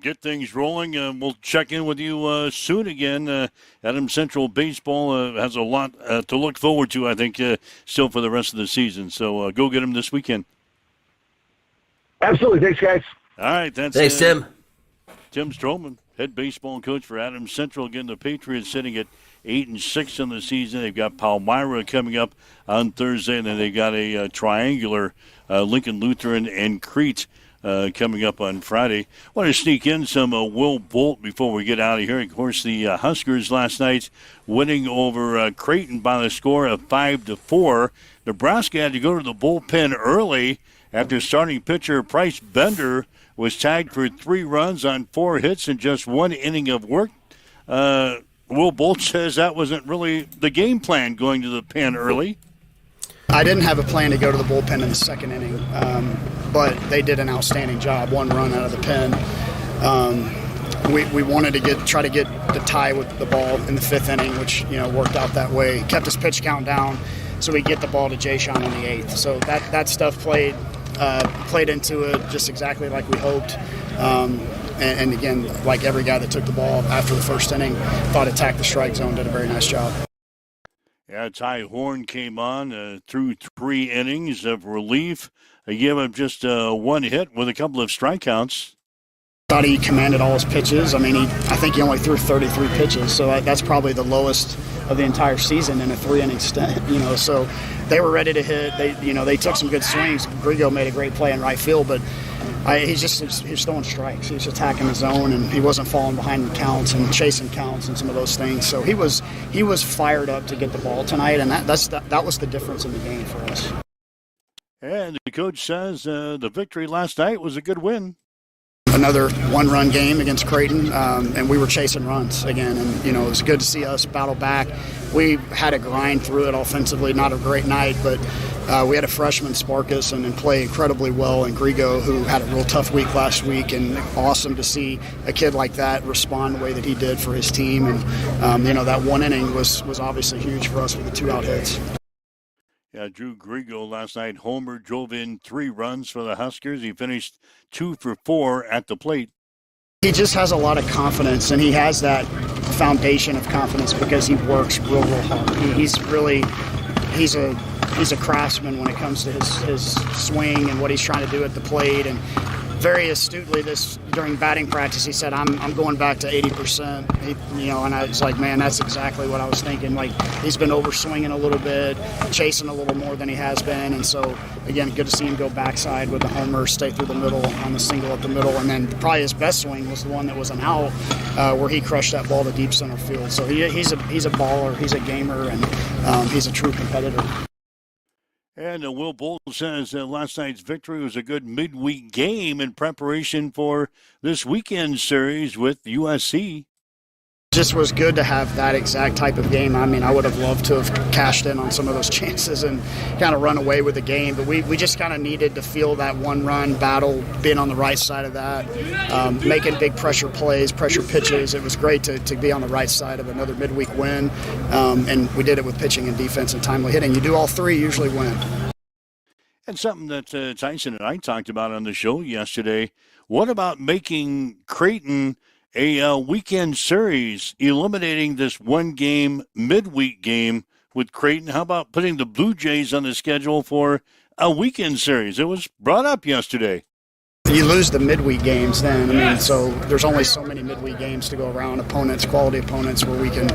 Get things rolling. We'll check in with you soon again. Adams Central Baseball has a lot to look forward to, I think, still for the rest of the season. So go get them this weekend. Absolutely. Thanks, guys. All right. Thanks, Tim. Tim Stroman, head baseball coach for Adams Central. Again, the Patriots sitting at 8-6 in the season. They've got Palmyra coming up on Thursday, and then they got a triangular Lincoln Lutheran and Crete coming up on Friday. I want to sneak in some Will Bolt before we get out of here. Of course, the Huskers last night winning over Creighton by the score of 5-4. Nebraska had to go to the bullpen early after starting pitcher Bryce Bender was tagged for 3 runs on 4 hits in just 1 inning of work. Will Bolt says that wasn't really the game plan going to the pen early. I didn't have a plan to go to the bullpen in the 2nd inning, but they did an outstanding job. 1 run out of the pen. We wanted to try to get the tie with the ball in the 5th inning, which worked out that way. Kept his pitch count down, so we get the ball to Jay Sean in the 8th. So that stuff played into it just exactly like we hoped. And again, like every guy that took the ball after the 1st inning, thought attacked the strike zone, did a very nice job. Yeah, Ty Horn came on through 3 innings of relief. He gave him just 1 hit with a couple of strikeouts. Thought he commanded all his pitches. I mean, I think he only threw 33 pitches, so that's probably the lowest of the entire season in a 3-inning stint. So they were ready to hit. They took some good swings. Grigo made a great play in right field, but he's throwing strikes. He's attacking the zone, and he wasn't falling behind in counts and chasing counts and some of those things. So he was fired up to get the ball tonight, and that was the difference in the game for us. And the coach says the victory last night was a good win. Another 1-run game against Creighton, and we were chasing runs again. And, it was good to see us battle back. We had to grind through it offensively. Not a great night, but we had a freshman spark us and play incredibly well. And Grigo, who had a real tough week last week, and awesome to see a kid like that respond the way that he did for his team. And, that 1 inning was obviously huge for us with the 2 out hits. Yeah, Drew Grigo last night homer, drove in 3 runs for the Huskers. He finished 2 for 4 at the plate. He just has a lot of confidence, and he has that foundation of confidence because he works real hard. He's a craftsman when it comes to his swing and what he's trying to do at the plate. And very astutely during batting practice, he said, I'm going back to 80%. And I was like, man, that's exactly what I was thinking. Like, he's been overswinging a little bit, chasing a little more than he has been. And so, again, good to see him go backside with the homer, stay through the middle on the single up the middle. And then probably his best swing was the one that was an out, where he crushed that ball to deep center field. So he's a baller, he's a gamer, and he's a true competitor. And Will Bolt says last night's victory was a good midweek game in preparation for this weekend series with USC. Just was good to have that exact type of game. I mean, I would have loved to have cashed in on some of those chances and kind of run away with the game, but we just kind of needed to feel that one-run battle, being on the right side of that, making big pressure plays, pressure pitches. It was great to be on the right side of another midweek win, and we did it with pitching and defense and timely hitting. You do all three, you usually win. And something that Tyson and I talked about on the show yesterday, what about making Creighton a weekend series, eliminating this one-game midweek game with Creighton? How about putting the Blue Jays on the schedule for a weekend series? It was brought up yesterday. You lose the midweek games then. I mean, so there's only so many midweek games to go around, quality opponents where we can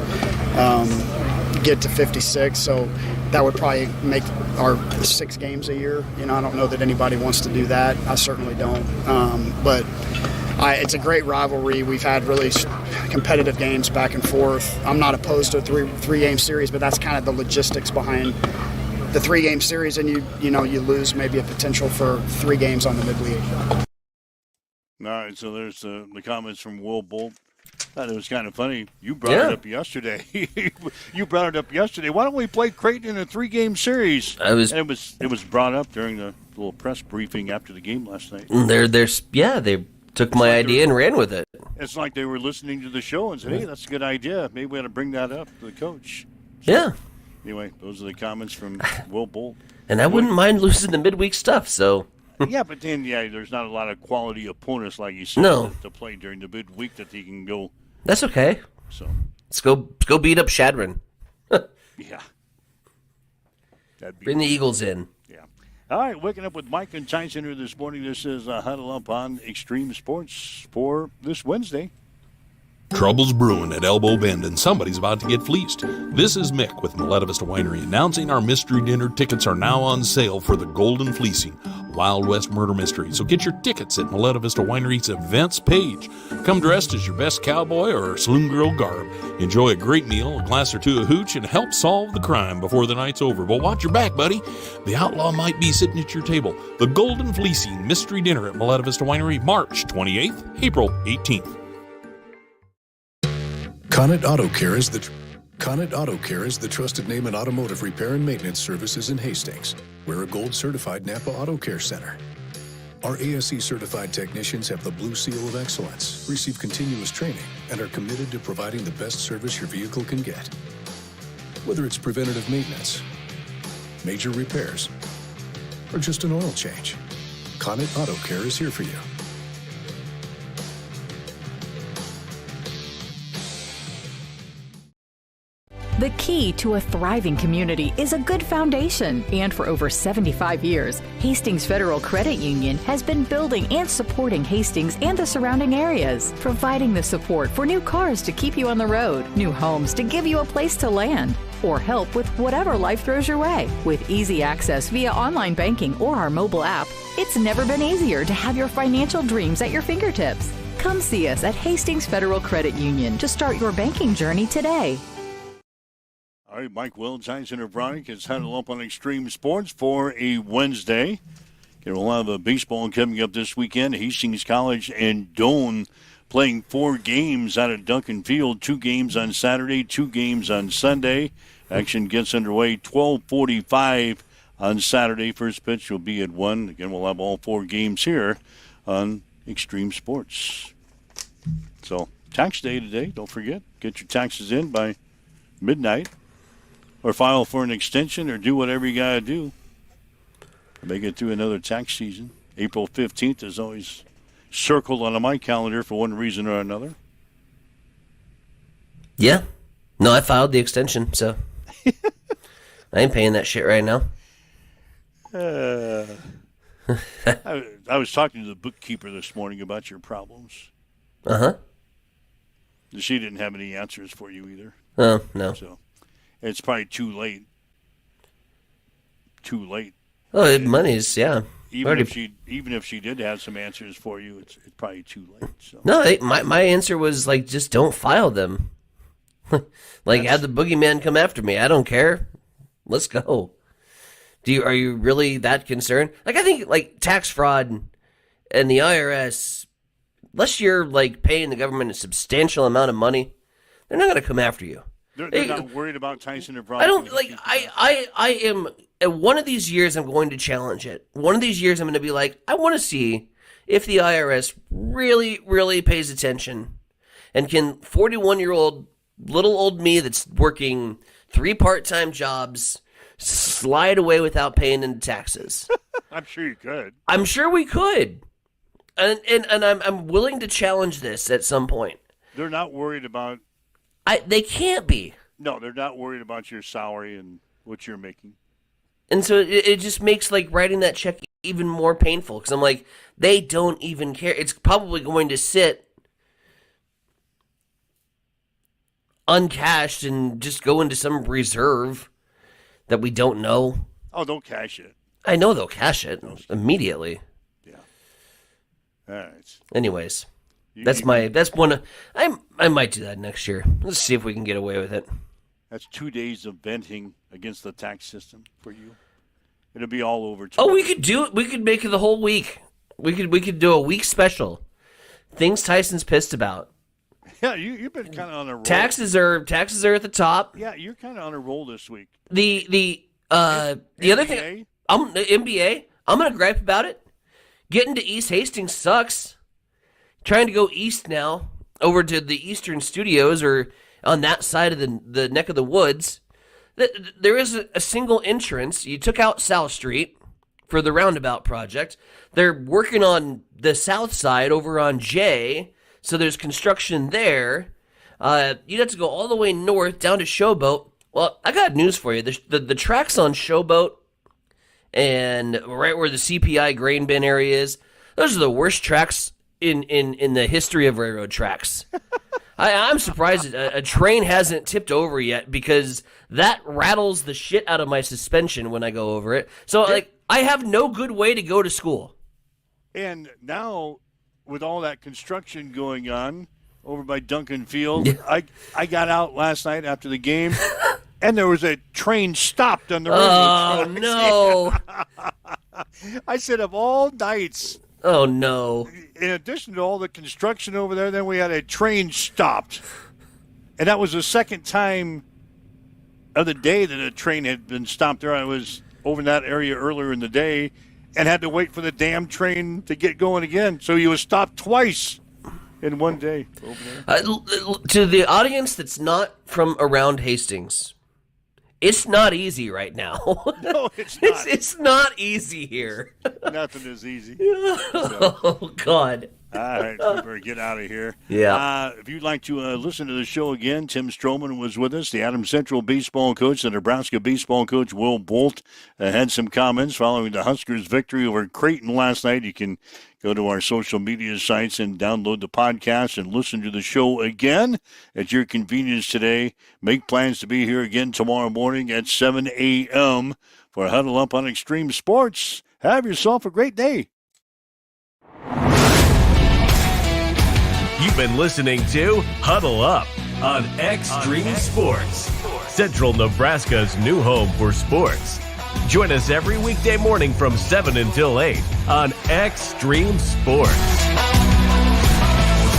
get to 56. So that would probably make our 6 games a year. I don't know that anybody wants to do that. I certainly don't. But it's a great rivalry. We've had really competitive games back and forth. I'm not opposed to a three-game series, but that's kind of the logistics behind the 3-game series, and you lose maybe a potential for 3 games on the midweek. All right, so there's the comments from Will Bolt. Thought it was kind of funny. You brought it up yesterday. Why don't we play Creighton in a 3-game series? It was brought up during the little press briefing after the game last night. They took my idea and ran with it. It's like they were listening to the show and said, hey, that's a good idea. Maybe we ought to bring that up to the coach. So, anyway, those are the comments from Will Bolt. And I wouldn't mind losing the midweek stuff, so. Yeah, but then, there's not a lot of quality opponents, like you said, to play during the midweek that he can go. That's okay. So let's go beat up Shadron. Yeah. Bring the Eagles in. Yeah. All right, waking up with Mike and Tyson here this morning. This is Huddle Up on Extreme Sports for this Wednesday. Trouble's brewing at Elbow Bend, and somebody's about to get fleeced. This is Mick with Miletta Vista Winery announcing our mystery dinner tickets are now on sale for the Golden Fleecing, Wild West Murder Mystery. So get your tickets at Miletta Vista Winery's events page. Come dressed as your best cowboy or saloon girl garb. Enjoy a great meal, a glass or two of hooch, and help solve the crime before the night's over. But watch your back, buddy. The outlaw might be sitting at your table. The Golden Fleecing Mystery Dinner at Miletta Vista Winery, March 28th, April 18th. Connet Auto Care is the trusted name in automotive repair and maintenance services in Hastings. We're a gold certified Napa Auto Care Center. Our ASE certified technicians have the Blue Seal of Excellence, receive continuous training, and are committed to providing the best service your vehicle can get. Whether it's preventative maintenance, major repairs, or just an oil change, Connet Auto Care is here for you. The key to a thriving community is a good foundation. And for over 75 years, Hastings Federal Credit Union has been building and supporting Hastings and the surrounding areas, providing the support for new cars to keep you on the road, new homes to give you a place to land, or help with whatever life throws your way. With easy access via online banking or our mobile app, it's never been easier to have your financial dreams at your fingertips. Come see us at Hastings Federal Credit Union to start your banking journey today. All right, Mike Will, Tyson O'Brien is Huddle Up on Extreme Sports for a Wednesday. We'll have a baseball coming up this weekend. Hastings College and Doane playing 4 games out at Duncan Field, 2 games on Saturday, 2 games on Sunday. Action gets underway 12:45 on Saturday. First pitch will be at 1. Again, we'll have all 4 games here on Extreme Sports. So, tax day today. Don't forget, get your taxes in by midnight. Or file for an extension, or do whatever you got to do to make it through another tax season. April 15th is always circled on my calendar for one reason or another. Yeah. No, I filed the extension, so I ain't paying that shit right now. I was talking to the bookkeeper this morning about your problems. Uh-huh. She didn't have any answers for you either. Oh, no. So it's probably too late. Oh, money's, yeah. Even if she did have some answers for you, it's probably too late. So. No, my answer was, like, just don't file them. Have the boogeyman come after me. I don't care. Let's go. Are you really that concerned? Like, I think, like, tax fraud and the IRS, unless you're, like, paying the government a substantial amount of money, they're not going to come after you. They're not worried about Tyson or Brock. I don't, like, I am, one of these years I'm going to challenge it. One of these years I'm going to be like, I want to see if the IRS really, really pays attention. And can 41-year-old, little old me that's working 3 part-time jobs slide away without paying into taxes? I'm sure you could. I'm sure we could. And I'm willing to challenge this at some point. They're not worried about... They can't be. No, they're not worried about your salary and what you're making. And so it just makes, like, writing that check even more painful. Because I'm like, they don't even care. It's probably going to sit uncashed and just go into some reserve that we don't know. Oh, don't cash it. I know they'll cash it immediately. Yeah. All right. Anyways, that's one. I might do that next year. Let's see if we can get away with it. That's 2 days of venting against the tax system for you. It'll be all over. Oh, we could do it. We could make it the whole week. We could do a week special. Things Tyson's pissed about. Yeah, you've been kind of on a roll. Taxes are at the top. Yeah, you're kind of on a roll this week. The other thing, the NBA. I'm gonna gripe about it. Getting to East Hastings sucks. Trying to go east now, over to the Eastern Studios or on that side of the neck of the woods. There is a single entrance. You took out South Street for the roundabout project. They're working on the south side over on J, so there's construction there. You'd have to go all the way north down to Showboat. Well, I got news for you. The tracks on Showboat and right where the CPI grain bin area is, those are the worst tracks in the history of railroad tracks. I'm surprised a train hasn't tipped over yet because that rattles the shit out of my suspension when I go over it. So, like, I have no good way to go to school. And now, with all that construction going on over by Duncan Field, I got out last night after the game, and there was a train stopped on the railroad. Oh, no. I said, of all nights... Oh, no. In addition to all the construction over there, then we had a train stopped. And that was the second time of the day that a train had been stopped there. I was over in that area earlier in the day and had to wait for the damn train to get going again. So he was stopped twice in one day over there. To the audience that's not from around Hastings, it's not easy right now. No, it's not. It's not easy here. Nothing is easy. Oh, God. All right, we better get out of here. Yeah. If you'd like to listen to the show again, Tim Stroman was with us, the Adams Central baseball coach, the Nebraska baseball coach, Will Bolt, had some comments following the Huskers' victory over Creighton last night. You can go to our social media sites and download the podcast and listen to the show again at your convenience today. Make plans to be here again tomorrow morning at 7 a.m. for Huddle Up on Extreme Sports. Have yourself a great day. You've been listening to Huddle Up on Extreme Sports, Central Nebraska's new home for sports. Join us every weekday morning from 7 until 8 on Extreme Sports.